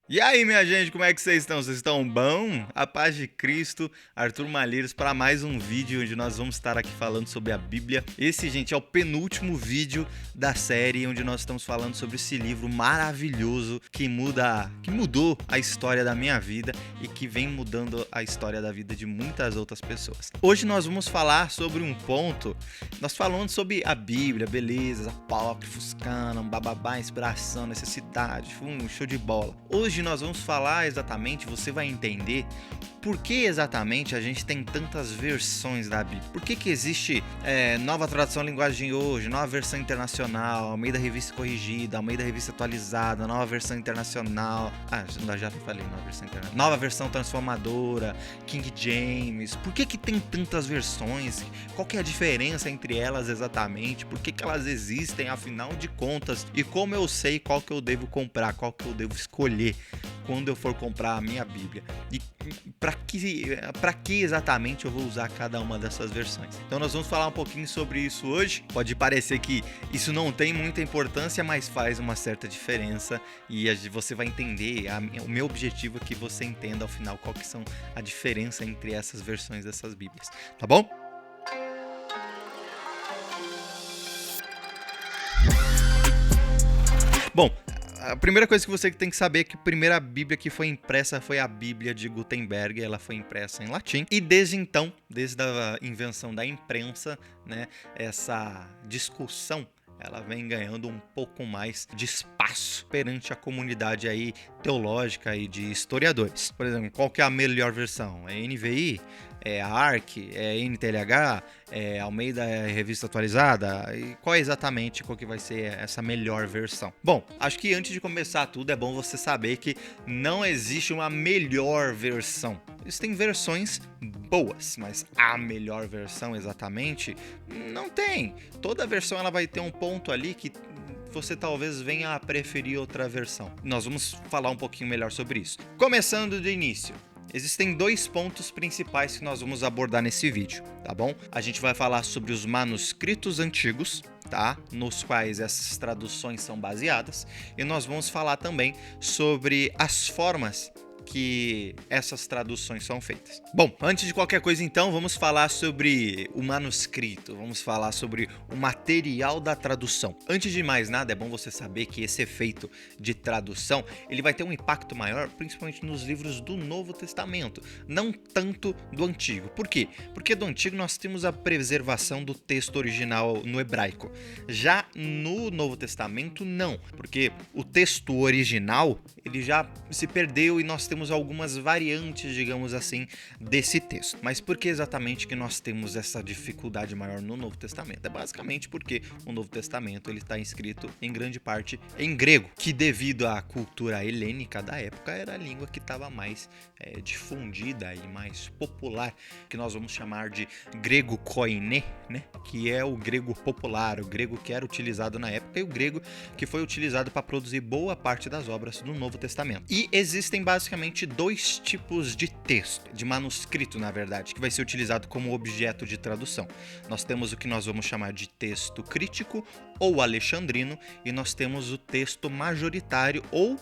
E aí, minha gente, como é que vocês estão? Vocês estão bom? A paz de Cristo, Arthur Malheiros para mais um vídeo onde nós vamos estar aqui falando sobre a Bíblia. Esse, gente, é o penúltimo vídeo da série onde nós estamos falando sobre esse livro maravilhoso que mudou a história da minha vida e que vem mudando a história da vida de muitas outras pessoas. Hoje nós vamos falar sobre um ponto, nós falamos sobre a Bíblia, beleza, apócrifos, cânon, bababá, inspiração, necessidade, show de bola. Hoje nós vamos falar exatamente, você vai entender por que exatamente a gente tem tantas versões da Bíblia. Por que existe nova tradução linguagem hoje, nova versão internacional, Almeida Revista Corrigida, Almeida Revista Atualizada, nova versão internacional. Já falei nova versão internacional. Nova versão transformadora, King James. Por que tem tantas versões? Qual que é a diferença entre elas exatamente? Por que elas existem, afinal de contas? E como eu sei qual que eu devo comprar, qual que eu devo escolher quando eu for comprar a minha Bíblia? E para que exatamente eu vou usar cada uma dessas versões? Então nós vamos falar um pouquinho sobre isso hoje. Pode parecer que isso não tem muita importância, mas faz uma certa diferença e você vai entender. O meu objetivo é que você entenda ao final qual que são a diferença entre essas versões dessas Bíblias, tá bom? Bom, a primeira coisa que você tem que saber é que a primeira Bíblia que foi impressa foi a Bíblia de Gutenberg. Ela foi impressa em latim. E desde então, desde a invenção da imprensa, né, essa discussão ela vem ganhando um pouco mais de espaço perante a comunidade aí teológica e de historiadores. Por exemplo, qual que é a melhor versão? É NVI? É a ARC? É NTLH? É Almeida Revista Atualizada? E qual é exatamente qual que vai ser essa melhor versão? Bom, acho que antes de começar tudo é bom você saber que não existe uma melhor versão. Existem versões boas, mas a melhor versão exatamente não tem. Toda versão ela vai ter um ponto ali que você talvez venha a preferir outra versão. Nós vamos falar um pouquinho melhor sobre isso. Começando do início. Existem dois pontos principais que nós vamos abordar nesse vídeo, tá bom? A gente vai falar sobre os manuscritos antigos, tá? Nos quais essas traduções são baseadas, e nós vamos falar também sobre as formas que essas traduções são feitas. Bom, antes de qualquer coisa então, vamos falar sobre o manuscrito, vamos falar sobre o material da tradução. Antes de mais nada, é bom você saber que esse efeito de tradução, ele vai ter um impacto maior, principalmente nos livros do Novo Testamento, não tanto do Antigo. Por quê? Porque do Antigo nós temos a preservação do texto original no hebraico. Já no Novo Testamento, não, porque o texto original, ele já se perdeu e nós temos algumas variantes, digamos assim, desse texto. Mas por que exatamente que nós temos essa dificuldade maior no Novo Testamento? É basicamente porque o Novo Testamento ele está escrito em grande parte em grego, que devido à cultura helênica da época era a língua que estava mais difundida e mais popular, que nós vamos chamar de grego koiné, né? Que é o grego popular, o grego que era utilizado na época e o grego que foi utilizado para produzir boa parte das obras do Novo Testamento. E existem basicamente dois tipos de texto, de manuscrito, na verdade, que vai ser utilizado como objeto de tradução. Nós temos o que nós vamos chamar de texto crítico ou alexandrino, e nós temos o texto majoritário ou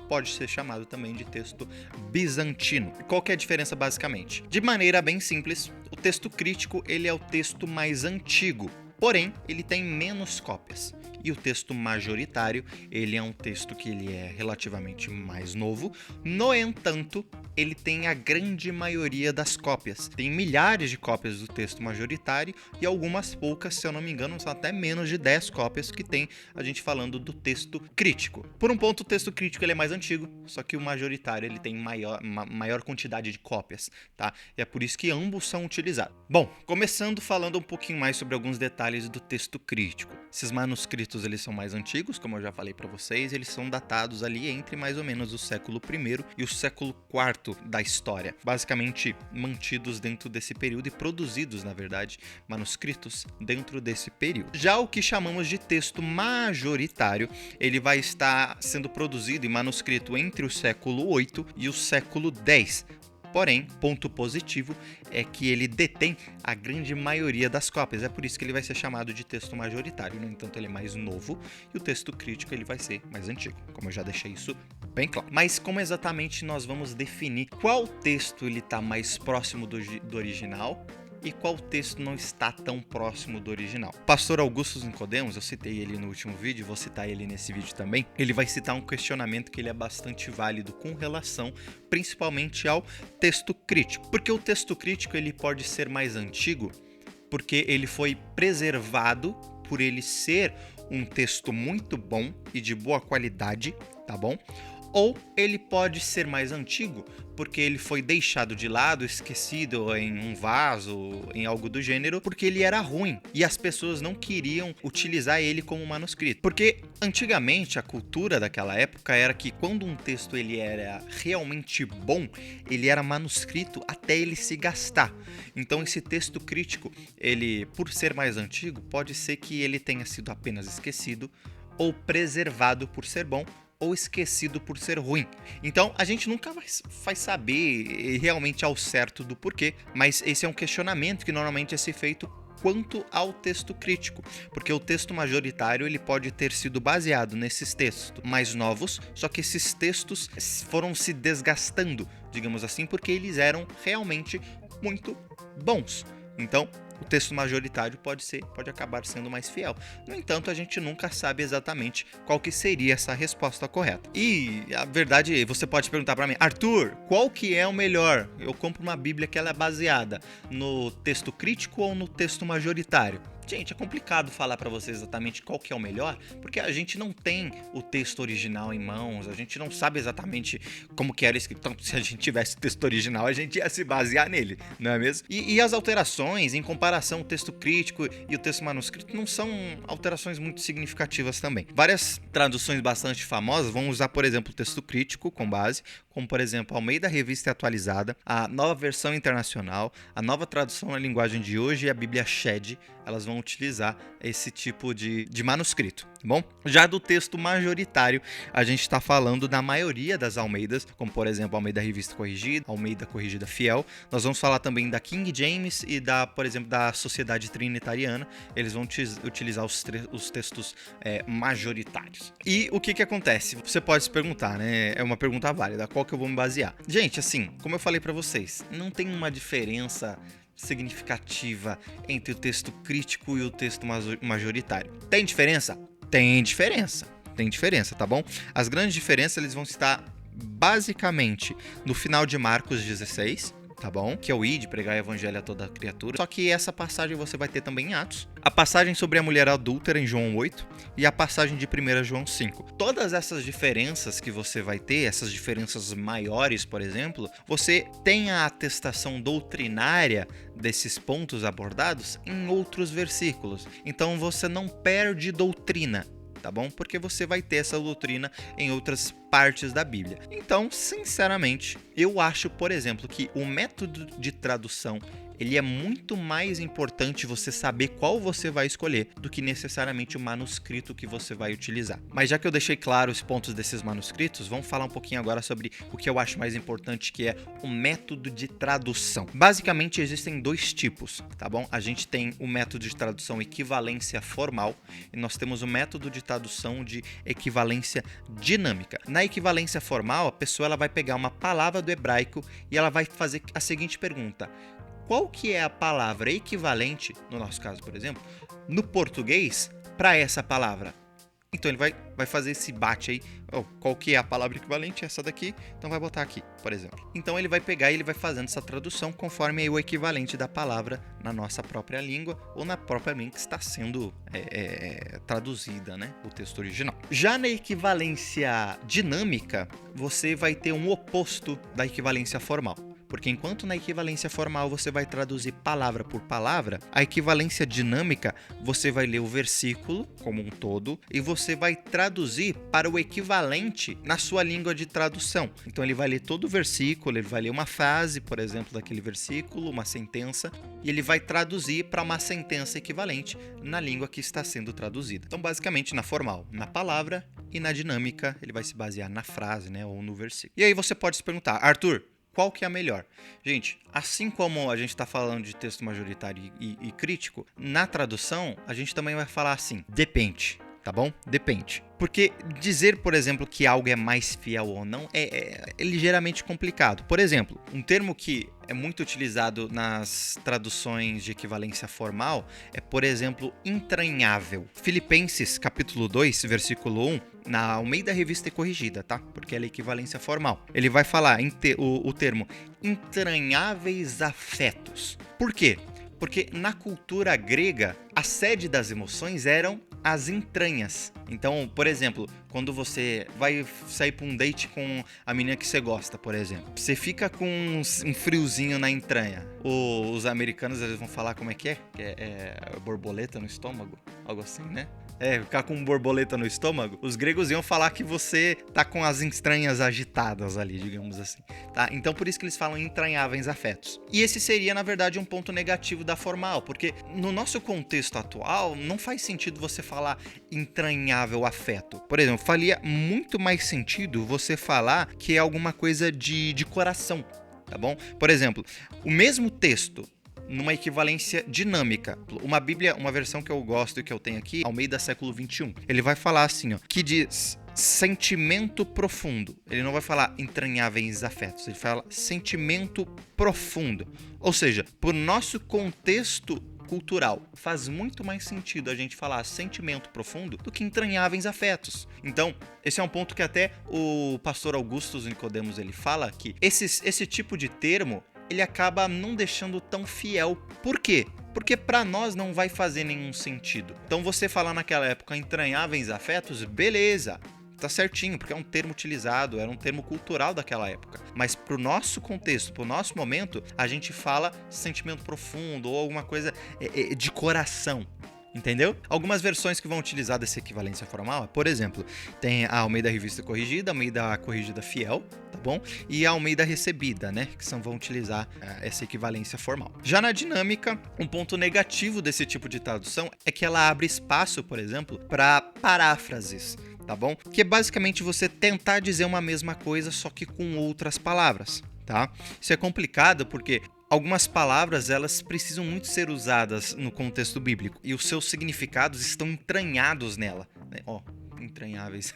pode ser chamado também de texto bizantino. Qual que é a diferença basicamente? De maneira bem simples, o texto crítico ele é o texto mais antigo, porém ele tem menos cópias. E o texto majoritário, ele é um texto que ele é relativamente mais novo, no entanto, ele tem a grande maioria das cópias. Tem milhares de cópias do texto majoritário e algumas poucas, se eu não me engano, são até menos de 10 cópias que tem a gente falando do texto crítico. Por um ponto, o texto crítico ele é mais antigo, só que o majoritário ele tem maior quantidade de cópias, tá? E é por isso que ambos são utilizados. Bom, começando falando um pouquinho mais sobre alguns detalhes do texto crítico. Esses manuscritos eles são mais antigos, como eu já falei para vocês, eles são datados ali entre mais ou menos o século I e o século IV da história, basicamente mantidos dentro desse período e produzidos, na verdade, manuscritos dentro desse período. Já o que chamamos de texto majoritário, ele vai estar sendo produzido e manuscrito entre o século VIII e o século X. Porém, ponto positivo é que ele detém a grande maioria das cópias. É por isso que ele vai ser chamado de texto majoritário. No entanto, ele é mais novo e o texto crítico ele vai ser mais antigo, como eu já deixei isso bem claro. Mas como exatamente nós vamos definir qual texto ele está mais próximo do original e qual texto não está tão próximo do original? Pastor Augusto Nicodemos, eu citei ele no último vídeo, vou citar ele nesse vídeo também. Ele vai citar um questionamento que ele é bastante válido com relação principalmente ao texto crítico. Porque o texto crítico ele pode ser mais antigo porque ele foi preservado por ele ser um texto muito bom e de boa qualidade, tá bom? Ou ele pode ser mais antigo porque ele foi deixado de lado, esquecido em um vaso, em algo do gênero, porque ele era ruim e as pessoas não queriam utilizar ele como manuscrito. Porque antigamente a cultura daquela época era que quando um texto ele era realmente bom, ele era manuscrito até ele se gastar. Então esse texto crítico, ele, por ser mais antigo, pode ser que ele tenha sido apenas esquecido ou preservado por ser bom, ou esquecido por ser ruim. Então, a gente nunca vai saber realmente ao certo do porquê, mas esse é um questionamento que normalmente é feito quanto ao texto crítico, porque o texto majoritário ele pode ter sido baseado nesses textos mais novos, só que esses textos foram se desgastando, digamos assim, porque eles eram realmente muito bons. Então, o texto majoritário pode acabar sendo mais fiel. No entanto, a gente nunca sabe exatamente qual que seria essa resposta correta. E a verdade, você pode perguntar para mim, Arthur, qual que é o melhor? Eu compro uma Bíblia que ela é baseada no texto crítico ou no texto majoritário? Gente, é complicado falar para vocês exatamente qual que é o melhor, porque a gente não tem o texto original em mãos, a gente não sabe exatamente como que era escrito. Então, se a gente tivesse o texto original, a gente ia se basear nele, não é mesmo? E as alterações, em comparação, o texto crítico e o texto manuscrito não são alterações muito significativas também. Várias traduções bastante famosas vão usar, por exemplo, o texto crítico com base, como, por exemplo, a Almeida Revista Atualizada, a Nova Versão Internacional, a Nova Tradução na Linguagem de Hoje e a Bíblia Shed. Elas vão utilizar esse tipo de manuscrito, tá bom? Já do texto majoritário, a gente está falando da maioria das Almeidas, como por exemplo a Almeida Revista Corrigida, Almeida Corrigida Fiel. Nós vamos falar também da King James e por exemplo, da Sociedade Trinitariana. Eles vão utilizar os textos majoritários. E o que acontece? Você pode se perguntar, né? É uma pergunta válida, qual que eu vou me basear? Gente, assim, como eu falei para vocês, não tem uma diferença significativa entre o texto crítico e o texto majoritário. Tem diferença? Tem diferença. Tem diferença, tá bom? As grandes diferenças eles vão estar basicamente no final de Marcos 16, tá bom? Que é o ide, pregar o evangelho a toda criatura. Só que essa passagem você vai ter também em Atos. A passagem sobre a mulher adúltera em João 8 e a passagem de 1 João 5. Todas essas diferenças que você vai ter, essas diferenças maiores, por exemplo, você tem a atestação doutrinária desses pontos abordados em outros versículos. Então você não perde doutrina, tá bom? Porque você vai ter essa doutrina em outras partes da Bíblia. Então, sinceramente, eu acho, por exemplo, que o método de tradução ele é muito mais importante você saber qual você vai escolher do que necessariamente o manuscrito que você vai utilizar. Mas já que eu deixei claro os pontos desses manuscritos, vamos falar um pouquinho agora sobre o que eu acho mais importante, que é o método de tradução. Basicamente, existem dois tipos, tá bom? A gente tem o método de tradução equivalência formal e nós temos o método de tradução de equivalência dinâmica. Na equivalência formal, a pessoa ela vai pegar uma palavra do hebraico e ela vai fazer a seguinte pergunta: qual que é a palavra equivalente, no nosso caso, por exemplo, no português, para essa palavra? Então ele vai fazer esse bate aí, qual que é a palavra equivalente? Essa daqui, então vai botar aqui, por exemplo. Então ele vai pegar e ele vai fazendo essa tradução conforme o equivalente da palavra na nossa própria língua ou na própria língua que está sendo traduzida, né? O texto original. Já na equivalência dinâmica, você vai ter um oposto da equivalência formal. Porque enquanto na equivalência formal você vai traduzir palavra por palavra, a equivalência dinâmica você vai ler o versículo como um todo e você vai traduzir para o equivalente na sua língua de tradução. Então ele vai ler todo o versículo, ele vai ler uma frase, por exemplo, daquele versículo, uma sentença, e ele vai traduzir para uma sentença equivalente na língua que está sendo traduzida. Então basicamente na formal, na palavra, e na dinâmica ele vai se basear na frase, né, ou no versículo. E aí você pode se perguntar, Arthur, qual que é a melhor? Gente, assim como a gente está falando de texto majoritário e crítico, na tradução a gente também vai falar assim, depende, tá bom? Depende. Porque dizer, por exemplo, que algo é mais fiel ou não é ligeiramente complicado. Por exemplo, um termo que é muito utilizado nas traduções de equivalência formal é, por exemplo, entranhável. Filipenses, capítulo 2, versículo 1, na Almeida Revista e Corrigida, tá? Porque ela é equivalência formal. Ele vai falar o termo entranháveis afetos. Por quê? Porque na cultura grega, a sede das emoções eram as entranhas. Então, por exemplo, quando você vai sair para um date com a menina que você gosta, por exemplo, você fica com um friozinho na entranha. Os americanos, eles vão falar como é que é? Que é borboleta no estômago? Algo assim, né? Ficar com borboleta no estômago. Os gregos iam falar que você tá com as entranhas agitadas ali, digamos assim, tá? Então por isso que eles falam entranháveis afetos. E esse seria, na verdade, um ponto negativo da formal, porque no nosso contexto atual, não faz sentido você falar entranhável afeto. Por exemplo, faria muito mais sentido você falar que é alguma coisa de coração, tá bom? Por exemplo, o mesmo texto numa equivalência dinâmica. Uma Bíblia, uma versão que eu gosto e que eu tenho aqui, Almeida século 21, ele vai falar assim, ó, que diz sentimento profundo. Ele não vai falar entranháveis afetos, ele fala sentimento profundo. Ou seja, por nosso contexto cultural, faz muito mais sentido a gente falar sentimento profundo do que entranháveis afetos. Então, esse é um ponto que até o pastor Augusto Nicodemos ele fala que esse tipo de termo ele acaba não deixando tão fiel. Por quê? Porque para nós não vai fazer nenhum sentido. Então você falar naquela época entranháveis afetos, beleza, tá certinho, porque é um termo utilizado, era um termo cultural daquela época. Mas pro nosso contexto, pro nosso momento, a gente fala sentimento profundo ou alguma coisa de coração. Entendeu? Algumas versões que vão utilizar dessa equivalência formal, por exemplo, tem a Almeida Revista Corrigida, a Almeida Corrigida Fiel, tá bom? E a Almeida Recebida, né? Que vão utilizar essa equivalência formal. Já na dinâmica, um ponto negativo desse tipo de tradução é que ela abre espaço, por exemplo, para paráfrases, tá bom? Que é basicamente você tentar dizer uma mesma coisa, só que com outras palavras, tá? Isso é complicado porque algumas palavras, elas precisam muito ser usadas no contexto bíblico e os seus significados estão entranhados nela, né? Entranháveis,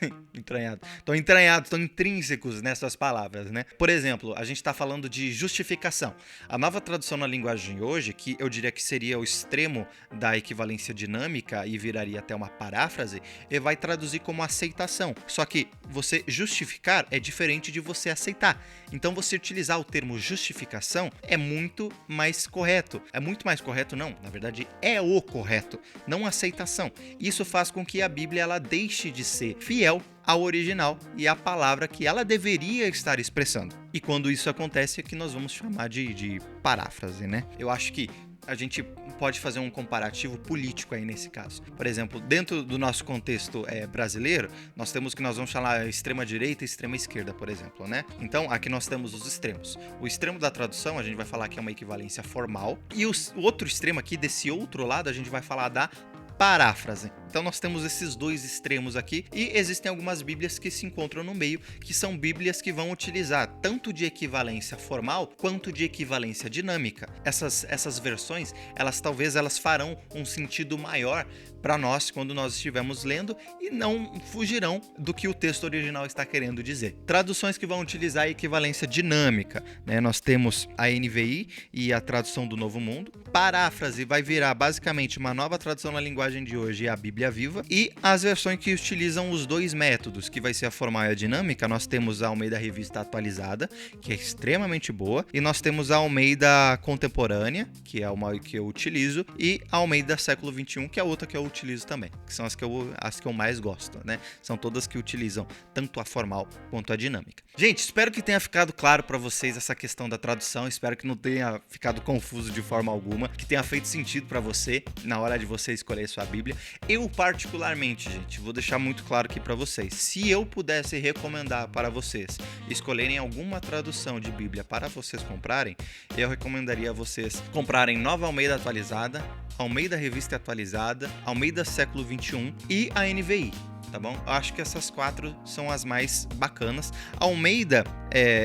estão intrínsecos nessas palavras, né? Por exemplo, a gente está falando de justificação. A nova tradução na linguagem hoje, que eu diria que seria o extremo da equivalência dinâmica e viraria até uma paráfrase, ele vai traduzir como aceitação. Só que você justificar é diferente de você aceitar. Então você utilizar o termo justificação é muito mais correto. É muito mais correto, não. Na verdade, é o correto, não aceitação. Isso faz com que a Bíblia ela deixe de ser fiel ao original e à palavra que ela deveria estar expressando. E quando isso acontece é que nós vamos chamar de paráfrase, né? Eu acho que a gente pode fazer um comparativo político aí nesse caso. Por exemplo, dentro do nosso contexto brasileiro, nós temos que nós vamos chamar extrema direita e extrema esquerda, por exemplo, né? Então, aqui nós temos os extremos. O extremo da tradução, a gente vai falar que é uma equivalência formal, e o outro extremo aqui, desse outro lado, a gente vai falar da paráfrase. Então nós temos esses dois extremos aqui e existem algumas bíblias que se encontram no meio, que são bíblias que vão utilizar tanto de equivalência formal quanto de equivalência dinâmica. Essas versões, talvez elas farão um sentido maior para nós quando nós estivermos lendo e não fugirão do que o texto original está querendo dizer. Traduções que vão utilizar a equivalência dinâmica, né? Nós temos a NVI e a tradução do Novo Mundo. Paráfrase vai virar basicamente uma nova tradução na linguagem de hoje, a Bíblia Viva, e as versões que utilizam os dois métodos, que vai ser a formal e a dinâmica. Nós temos a Almeida Revista Atualizada, que é extremamente boa, e nós temos a Almeida Contemporânea, que é uma que eu utilizo, e a Almeida Século 21, que é outra que eu utilizo também, que são as que eu mais gosto, né? São todas que utilizam tanto a formal quanto a dinâmica. Gente, espero que tenha ficado claro para vocês essa questão da tradução, espero que não tenha ficado confuso de forma alguma, que tenha feito sentido para você na hora de você escolher sua Bíblia. Eu particularmente, gente, vou deixar muito claro aqui para vocês, se eu pudesse recomendar para vocês escolherem alguma tradução de Bíblia para vocês comprarem, eu recomendaria vocês comprarem Nova Almeida Atualizada, Almeida Revista Atualizada, Almeida Século 21 e a NVI. tá bom? Eu acho que essas 4 são as mais bacanas. A Almeida,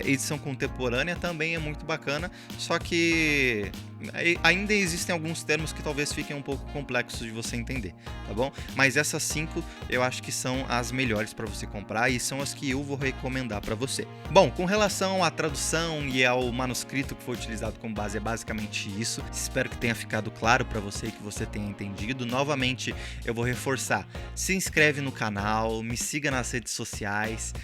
edição contemporânea, também é muito bacana, só que ainda existem alguns termos que talvez fiquem um pouco complexos de você entender, tá bom? Mas essas 5 eu acho que são as melhores para você comprar e são as que eu vou recomendar para você. Bom, com relação à tradução e ao manuscrito que foi utilizado como base, é basicamente isso. Espero que tenha ficado claro para você e que você tenha entendido. Novamente, eu vou reforçar: se inscreve no canal, me siga nas redes sociais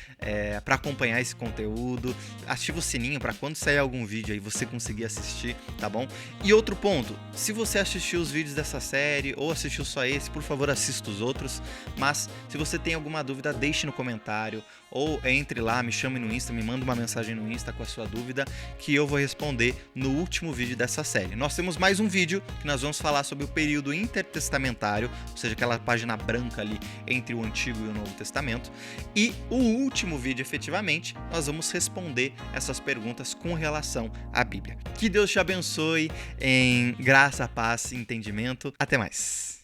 para acompanhar esse conteúdo, ativa o sininho para quando sair algum vídeo aí você conseguir assistir, tá bom? E outro ponto, se você assistiu os vídeos dessa série ou assistiu só esse, por favor assista os outros, mas se você tem alguma dúvida, deixe no comentário ou entre lá, me chame no Insta, me manda uma mensagem no Insta com a sua dúvida que eu vou responder no último vídeo dessa série. Nós temos mais um vídeo que nós vamos falar sobre o período intertestamentário, ou seja, aquela página branca ali entre o Antigo e o Novo Testamento, e o último vídeo, efetivamente, nós vamos responder essas perguntas com relação à Bíblia. Que Deus te abençoe em graça, paz e entendimento. Até mais!